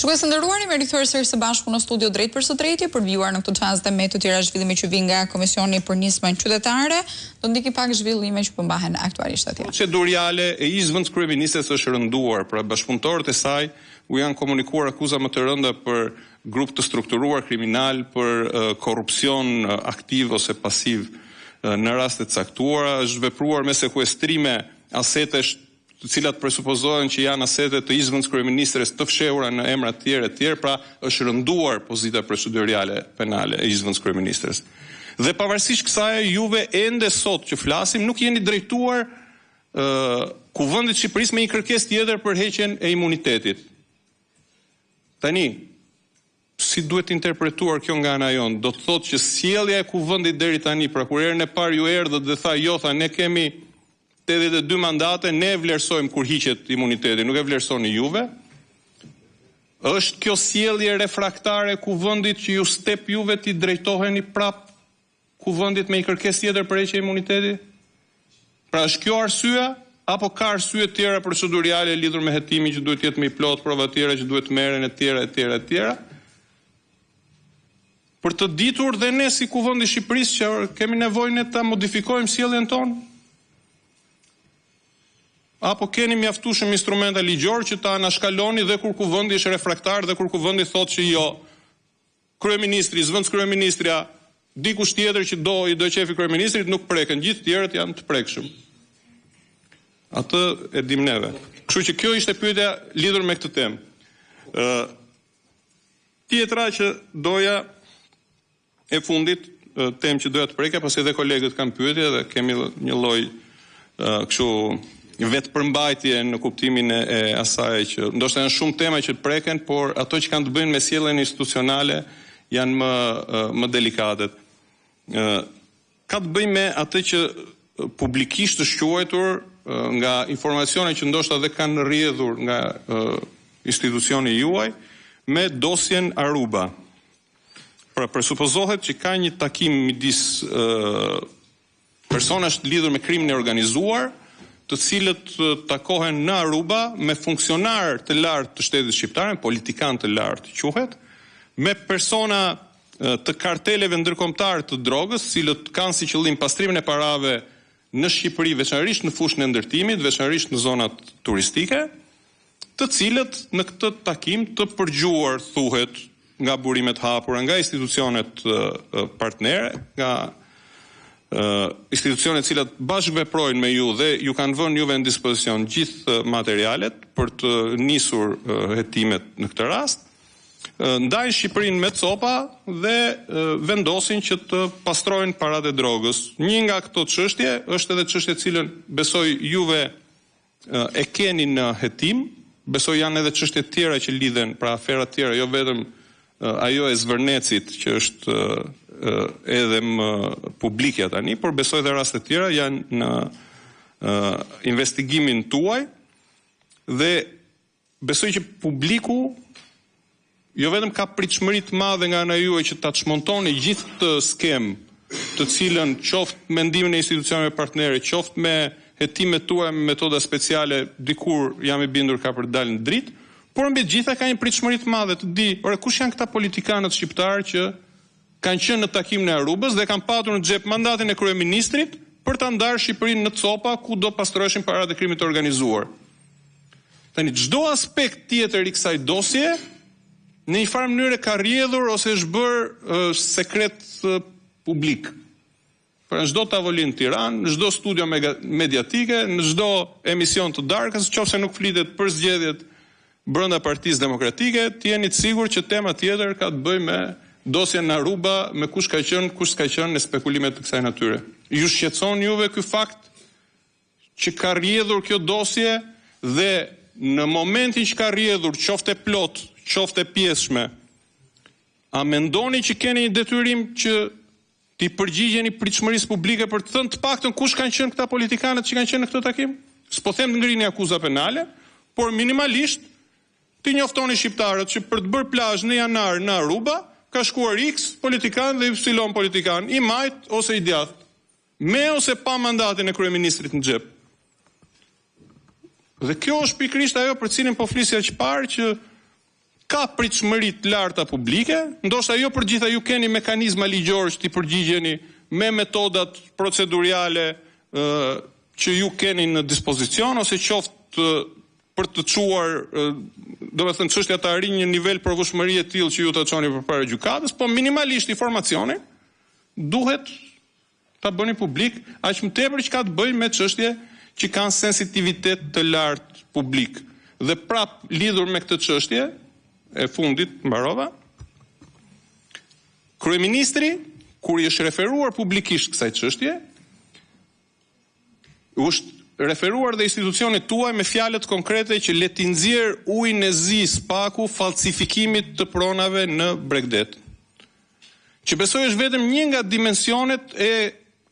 Shikues të nderuar, jemi rikthyer sërish së bashku në studio drejt për së drejti për vijuar në këtë çast dhe me të tjera zhvillime që vijnë nga Komisioni për Nismën Qytetare, do ndiki pak zhvillime që po mbahen aktualisht atje. Proceduriale e ish-vend kryeministres është rënduar, pra bashkëpunëtorët e saj u janë komunikuar akuza më të rënda për grup të strukturuar kriminal, për korrupsion aktiv ose pasiv në raste të caktuara, është vepruar me sekuestrime asetesh të cilat presupozohen që janë asete të ish-vend kryeministres të fshehura në emra të tjerë, pra është rënduar pozita proceduriale penale e ish-vend kryeministres. Dhe pavarësisht kësaj, juve ende sot që flasim nuk jeni drejtuar Kuvendit të Shqipërisë me një kërkesë tjetër për heqjen e imunitetit. Tani, si duhet interpretuar kjo nga ana jon? Do të thotë që sjellja e Kuvendit deri tani, pra kur herën e parë ju erdhët dhe tha jo, tha ne kemi 82 mandate, ne vlerësojmë kur hiqet imuniteti, nuk e vlerësoni juve. Është kjo sjellje refraktare e Kuvendit që ju step juve ti drejtoheni prap Kuvendit me një kërkesë tjetër për heqje imuniteti? Pra është kjo arsyeja apo ka arsye tjera procedurale lidhur me hetimin që duhet të jetë më i plot, prova tjera që duhet merren etj. Për të ditur dhe ne si Kuvendi i Shqipërisë që kemi nevojë ne ta modifikojmë sjelljen tonë? Apo keni mjaftueshëm instrumenta ligjor që ta anashkaloni dhe kur Kuvendi është refraktar dhe kur Kuvendi thotë që jo, kryeministri, zëvendëskryeministrja, dikush tjetër që i do qefi kryeministrit nuk preken, gjithë tjerët janë të prekshëm. Atë e dim neve. Kështu që kjo ishte pyetja lidhur me këtë temë. Tjetra që doja e fundit, temë që doja të prekja, pasi edhe kolegët kanë pyetje dhe kemi një lloj kështu vetë përmbajtje në kuptimin e asaj që ndoshta janë shumë tema që të preken, por ato që kanë të bëjnë me sjelljen institucionale janë më delikatet. Ka të bëjnë me atë që publikisht është quajtur nga informacione që ndoshta dhe kanë rrjedhur nga institucioni juaj me dosjen Aruba. Pra presupozohet që ka një takim midis personash të lidhur me krimin e organizuar, të cilët takohen në Aruba me funksionar të lartë të shtetit shqiptar, politikan të lartë quhet, me persona të karteleve ndërkombëtar të drogës, cilët kanë si qëllim pastrimin e parave në Shqipëri, veçanërisht në fushën e ndërtimit, veçanërisht në zonat turistike, të cilët në këtë takim të përgjuar thuhet nga burimet hapura, nga institucionet partnere, nga institucionet cilat bashkëveprojnë me ju dhe ju kanë vënë juve në dispozicion gjithë materialet për të nisur hetimet në këtë rast, ndajnë Shqipërinë me copa dhe vendosin që të pastrojnë paratë e drogës. Një nga këto çështje është edhe çështja e cilën besoj juve e keni në hetim, besoj janë edhe çështje tjera që lidhen, pra afera tjera, jo vetëm ajo e Zvërnecit që është edhe më publike tani, por besoj dhe raste tjera janë në investigimin tuaj dhe besoj që publiku jo vetëm ka pritshmëri të madhe nga ana juaj që ta çmontoni gjithë të skem të cilën qoftë mendimin e institucioneve partnere, qoftë me hetimet tuaja me metoda speciale, dikur jam i bindur ka për të dalë në dritë, por mbi të gjitha ka një pritshmëri të madhe të di, kush janë këta politikanët shqiptar që kanë qenë në takimin e Arubës dhe kanë patur në xhep mandatin e kryeministrit për ta ndarë Shqipërinë në copa ku do pastroheshin paratë e krimit të organizuar. Tani çdo aspekt tjetër i kësaj dosje në një farë mënyrë ka rrjedhur ose është bërë sekret publik. Pra në çdo tavolinë në Tiranë, në çdo studio mediatike, në çdo emision të darkës, nëse nuk flitet për zgjedhjet brenda Partisë Demokratike, të jeni të sigurt që tema tjetër ka të bëjë me dosjen në Aruba, me kush ka qenë, kush s'ka qenë në spekulimet të kësaj natyre. Ju shqetëson juve ky fakt që ka rrjedhur kjo dosje dhe në momentin që ka rrjedhur, qoftë plot, qoftë pjesshme, a mendoni që keni një detyrim që t'i përgjigjeni pritshmërisë publike për të thënë të paktën kush kanë qenë këta politikanët që kanë qenë në këtë takim? S'po them të ngrini akuza penale, por minimalisht ti njoftoni shqiptarët që për të bërë plazh në janar në Aruba ka shkuar X politikan dhe Y politikan, i majt ose i djathtë, me ose pa mandatin e kryeministrit në xhep. Dhe kjo është pikërisht ajo për cilën po flisja që parë, që ka pritshmëri të larta publike, ndoshta jo për gjitha ju keni mekanizma ligjor që t'i përgjigjeni me metodat procedurale që ju keni në dispozicion, ose qoftë për të çuar, domethënë çështja të arrijë një nivel provëshmërie të tillë që ju ta çoni përpara gjykatës, po minimalisht informacioni duhet ta bëni publik, aq më tepër që ka të bëjë me çështje që kanë sensitivitet të lartë publik. Dhe prap lidhur me këtë çështje e fundit, mbarova, kryeministri, kur i është referuar publikisht kësaj çështje, është referuar dhe institucionit tuaj me fjalët konkrete që le t'i nxjerr ujin e zi spaku falsifikimit të pronave në Bregdet. Që besoj është vetëm një nga dimensionet e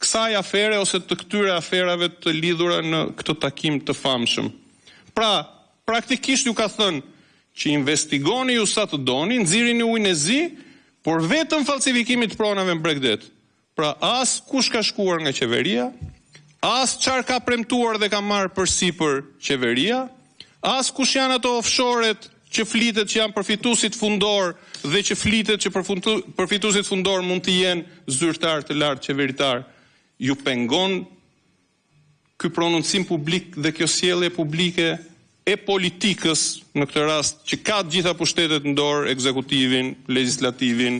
kësaj afere ose të këtyre aferave të lidhura në këtë takim të famshëm. Pra, praktikisht ju ka thënë që investigoni ju sa të doni, nxirrini ujin e zi, por vetëm falsifikimit të pronave në Bregdet. Pra, as kush ka shkuar nga qeveria, as çfarë ka premtuar dhe ka marrë përsipër qeveria, as kush janë ato offshore-et që flitet që janë përfituesit fundor dhe që flitet që përfituesit fundor mund të jenë zyrtar të lartë qeveritar. Ju pengon ky prononcim publik dhe kjo sjellje publike e politikës në këtë rast që ka të gjitha pushtetet në dorë, ekzekutivin, legjislativin,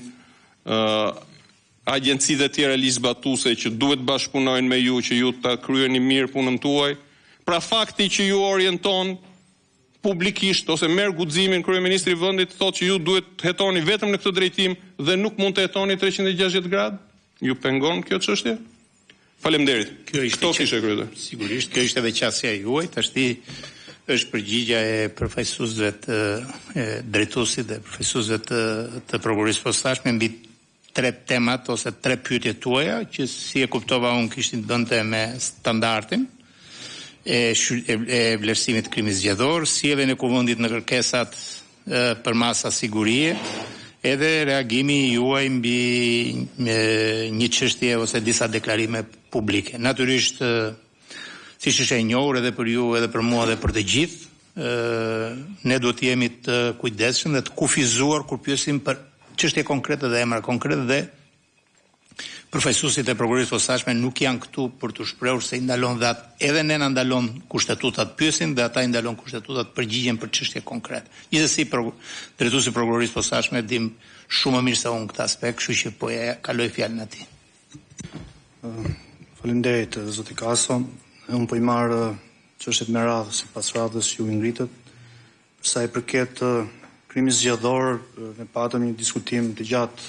agjencitë e tjera ligjzbatuese që duhet bashkëpunojnë me ju që ju ta kryeni mirë punën tuaj. Pra fakti që ju orienton publikisht ose merr guximin kryeministri i vendit thotë që ju duhet të hetoni vetëm në këtë drejtim dhe nuk mund të hetoni 360 gradë, ju pengon kjo çështje? Faleminderit. Këto kishte kryetar. Sigurisht, kjo ishte edhe qasja juaj, tashti është përgjigja e përfaqësuesve të drejtuesit dhe përfaqësuesve të prokurorisë posaçme mbi 3 temat ose 3 pyetje tuaja që si e kuptova unë kishin bënte me standardin e vlerësimit të krimit zgjedhor, sjelljen e kuvendit në kërkesat për masa sigurie, edhe reagimi juaj mbi një çështje ose disa deklarime publike. Natyrisht, siç është e njohur edhe për ju edhe për mua dhe për të gjithë, ne duhet të jemi të kujdesshëm dhe të kufizuar kur pyesim për çështje konkrete dhe emra konkrete dhe përfaqësuesit e prokurorisë posaçme nuk janë këtu për të shprehur se i ndalon dhe edhe ne na ndalon kushtetutat pyesin dhe ata i ndalon kushtetutat përgjigjen për çështje konkrete. Gjithsesi drejtuesi i prokurorisë posaçme dim shumë më mirë se unë këtë aspekt, kështu që po e kaloj fjalën atij. Faleminderit zoti Kaso. Unë po i marr çështjet me radhë sipas radhës që u ngritët. Sa i përket krimit zgjedhor, ne patëm një diskutim të gjatë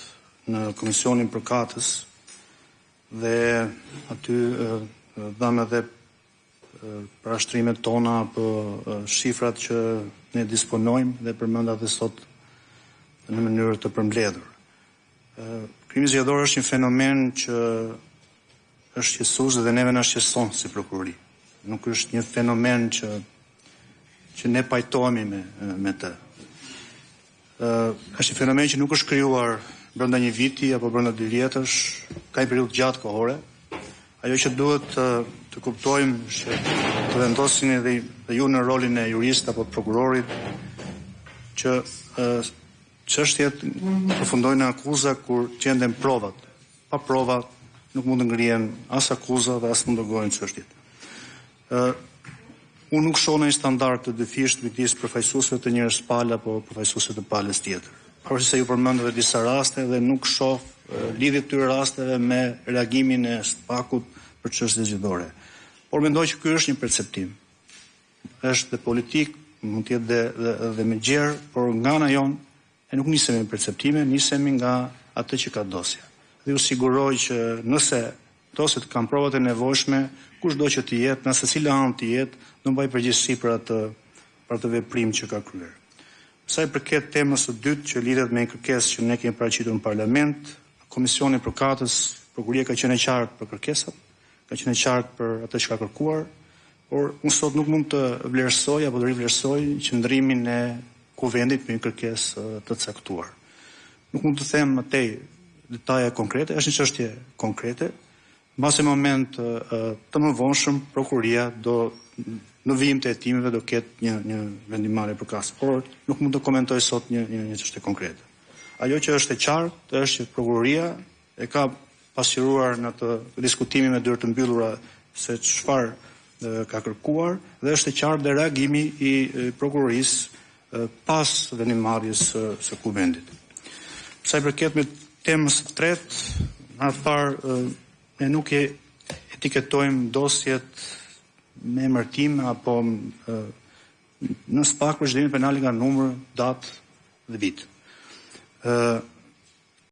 në Komisionin Përkatës dhe aty dham edhe parashtrimet tona për shifrat që ne disponojmë dhe përmenda dhe sot në mënyrë të përmbledhur. Krimi zgjedhor është një fenomen që është qetësues dhe neve na shqetëson si prokurori. Nuk është një fenomen që ne pajtohemi me të. Është një fenomen që nuk është krijuar brenda një viti apo brenda 2 vjetësh, ka një periudhë gjatë kohore. Ajo që duhet të kuptojmë që të vendosini dhe ju në rolin e jurist apo prokurorit që çështjet përfundojnë në akuza kur gjenden provat. Pa prova nuk mund të ngrihen as akuza dhe as mund të gohen çështjet. Unë nuk shoh një standard të dyfisht midis përfaqësuesve të njërës palë apo përfaqësuesve të palës tjetër. Pavarësisht se ju përmendët disa raste dhe nuk shoh lidhje këtyre rasteve me reagimin e SPAK-ut për çështje zgjedhore. Por mendoj që ky është një perceptim. Është dhe politik, mund të jetë dhe me gjerë, por nga ana jon e nuk nisemi me perceptime, nisemi nga atë që ka dosja. Dhe ju siguroj që nëse dosjet kanë provat e nevojshme, kushdo që të jetë, nëse cila anë të jetë, do mbaj përgjegjësi për atë veprim që ka kryer. Sa i përket temës së dytë që lidhet me një kërkesë që ne kemi paraqitur në parlament, Komisioni i Përkatës, prokuria ka qenë e qartë për kërkesat, ka qenë e qartë për atë që ka kërkuar, por unë sot nuk mund të vlerësoj apo të rivlerësoj qëndrimin e kuvendit me një kërkesë të caktuar. Nuk mund të them atej detaje konkrete, është një çështje konkrete. Mbas e moment të mëvonshëm prokuria do në vijim të hetimeve do ketë një vendimarrje përkatëse, por nuk mund të komentoj sot një çështje konkrete. Ajo që është e qartë është që prokuroria e ka pasqyruar në atë diskutimin me dyert të mbyllura se çfarë ka kërkuar dhe është e qartë dhe reagimi i prokurorisë pas vendimarrjes së kuvendit. Sa i përket me temës së tretë, në parë ne nuk e etiketojmë dosjet me emërtim apo në SPAK procedimit penal nga numër, datë dhe vit.